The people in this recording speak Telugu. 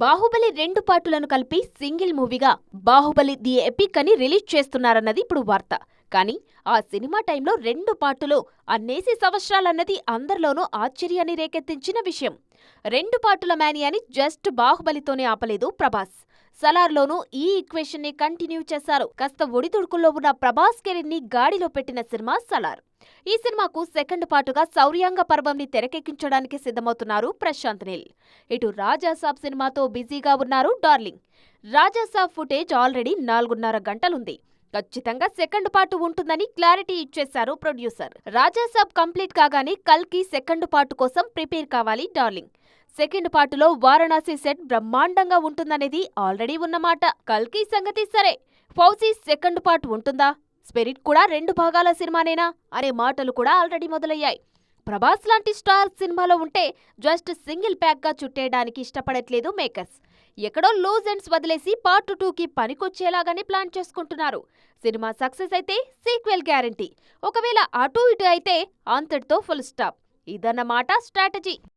బాహుబలి 2 పార్టులను కలిపి సింగిల్ మూవీగా బాహుబలి ది ఎపిక్ అని రిలీజ్ చేస్తున్నారన్నది ఇప్పుడు వార్త. కానీ ఆ సినిమా టైంలో 2 పార్టులు అన్నేసి సంవత్సరాలన్నది అందరిలోనూ ఆశ్చర్యాన్ని రేకెత్తించిన విషయం. 2 పార్టుల మేనియాని జస్ట్ బాహుబలితోనే ఆపలేదు ప్రభాస్. సలార్లోనూ ఈ ఈక్వేషన్ ని కంటిన్యూ చేశారు. కాస్త ఒడిదుడుకుల్లో ఉన్న ప్రభాస్ కెరీర్ ని గాడిలో పెట్టిన సినిమా సలార్. ఈ సినిమాకు సెకండ్ పార్టుగా శౌర్యాంగ పర్వంని తెరకెక్కించడానికి సిద్ధమవుతున్నారు ప్రశాంత్ నీల్. ఇటు రాజాసాబ్ సినిమాతో బిజీగా ఉన్నారు డార్లింగ్. రాజాసాబ్ ఫుటేజ్ ఆల్రెడీ 4.5 గంటలుంది. ఖచ్చితంగా సెకండ్ పార్టు ఉంటుందని క్లారిటీ ఇచ్చేశారు ప్రొడ్యూసర్. రాజాసాబ్ కంప్లీట్ కాగానే కల్కి సెకండ్ పార్టు కోసం ప్రిపేర్ కావాలి డార్లింగ్. సెకండ్ పార్టులో వారణాసి సెట్ బ్రహ్మాండంగా ఉంటుందనేది ఆల్రెడీ ఉన్నమాట. కల్కి సంగతి సరే, ఫౌజీ సెకండ్ పార్ట్ ఉంటుందా? స్పిరిట్ కూడా 2 భాగాల సినిమానేనా అనే మాటలు కూడా ఆల్రెడీ మొదలయ్యాయి. ప్రభాస్ లాంటి స్టార్ సినిమాలో ఉంటే జస్ట్ సింగిల్ ప్యాక్ గా చుట్టేయడానికి ఇష్టపడట్లేదు మేకర్స్. ఎక్కడో లూజ్ ఎండ్స్ వదిలేసి పార్ట్ 2కి పనికొచ్చేలాగానే ప్లాన్ చేసుకుంటున్నారు. సినిమా సక్సెస్ అయితే సీక్వెల్ గ్యారంటీ. ఒకవేళ అటు ఇటు అయితే అంతటితో ఫుల్ స్టాప్. ఇదన్నమాట స్ట్రాటజీ.